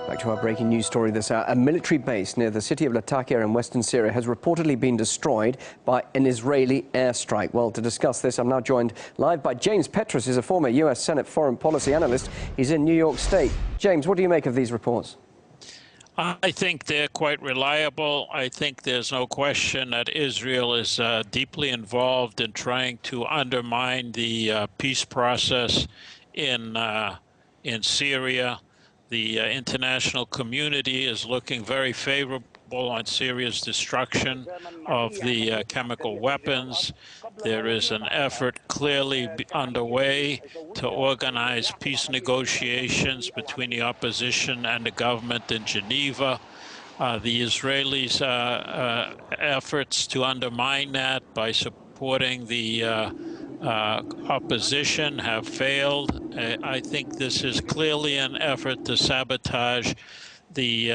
Back to our breaking news story this hour. A military base near the city of Latakia in western Syria has reportedly been destroyed by an Israeli airstrike. Well, to discuss this, I'm now joined live by James Petrus, who's a former US Senate foreign policy analyst. He's in New York State. James, what do you make of these reports? I think they're quite reliable. I think there's no question that Israel is deeply involved in trying to undermine the peace process in Syria. The international community is looking very favorable on Syria's destruction of the chemical weapons. There is an effort clearly underway to organize peace negotiations between the opposition and the government in Geneva. The Israelis' efforts to undermine that by supporting the opposition have failed. I think this is clearly an effort to sabotage the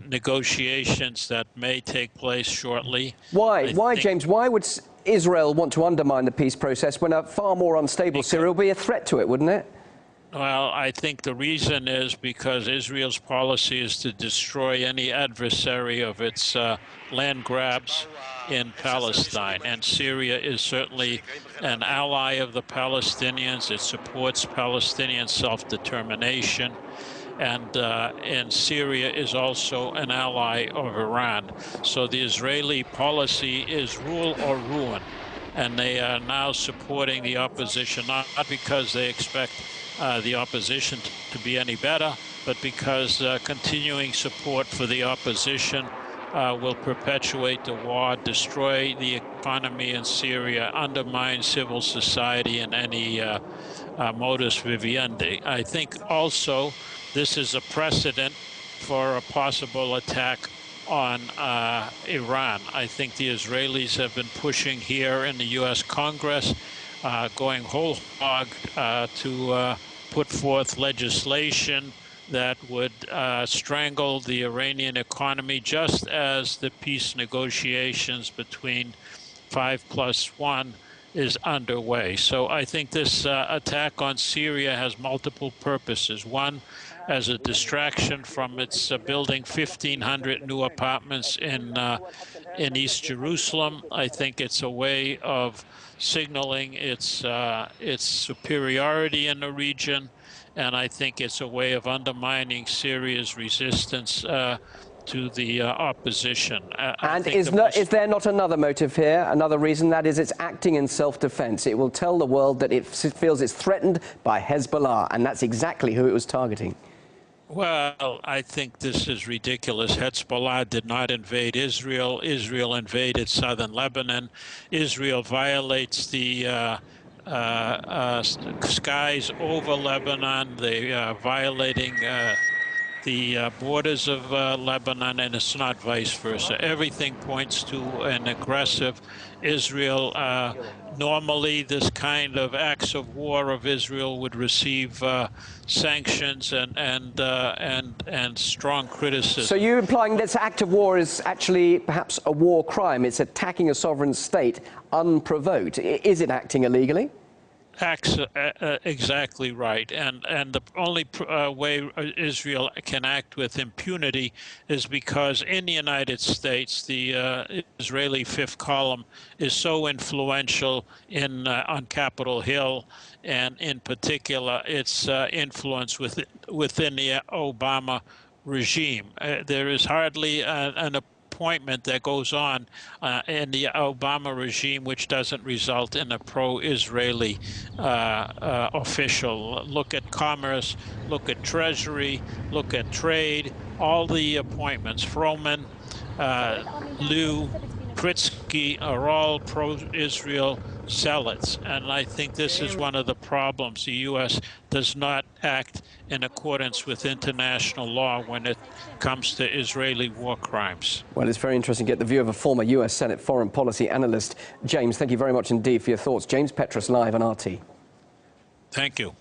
negotiations that may take place shortly. Why, James? Why would Israel want to undermine the peace process when a far more unstable Syria will be a threat to it, wouldn't it? Well, I think the reason is because Israel's policy is to destroy any adversary of its land grabs in Palestine. And Syria is certainly an ally of the Palestinians. It supports Palestinian self-determination. And Syria is also an ally of Iran. So the Israeli policy is rule or ruin. And they are now supporting the opposition, not because they expect the opposition to be any better, but because continuing support for the opposition will perpetuate the war, destroy the economy in Syria, undermine civil society and any modus vivendi. I think also this is a precedent for a possible attack on Iran. I think the Israelis have been pushing here in the U.S. Congress, going whole hog to put forth legislation that would strangle the Iranian economy, just as the peace negotiations between 5+1 is underway. So I think this attack on Syria has multiple purposes. One, as a distraction from its building 1,500 new apartments in East Jerusalem. I think it's a way of signaling its superiority in the region, and I think it's a way of undermining Syria's resistance to the opposition. And is there not another motive here, another reason? That is, it's acting in self-defense. It will tell the world that it feels it's threatened by Hezbollah, and that's exactly who it was targeting. Well, I think this is ridiculous. Hezbollah did not invade Israel. Israel invaded southern Lebanon. Israel violates the skies over Lebanon. They are violating the borders of Lebanon, and it's not vice versa. Everything points to an aggressive Israel. Normally, this kind of acts of war of Israel would receive sanctions and strong criticism. So you're implying this act of war is actually perhaps a war crime? It's attacking a sovereign state unprovoked. Is it acting illegally? Exactly right, and the only way Israel can act with impunity is because in the United States the Israeli Fifth Column is so influential on Capitol Hill, and in particular its influence within the Obama regime. There is hardly an appointment that goes on in the Obama regime which doesn't result in a pro-Israeli official. Look at commerce, look at treasury, look at trade, all the appointments. Froman, Liu, Pritzky are all pro-Israel zealots, and I think this is one of the problems. The U.S. does not act in accordance with international law when it comes to Israeli war crimes. Well, it's very interesting to get the view of a former U.S. Senate foreign policy analyst. James, thank you very much indeed for your thoughts. James Petrus, live on RT. Thank you.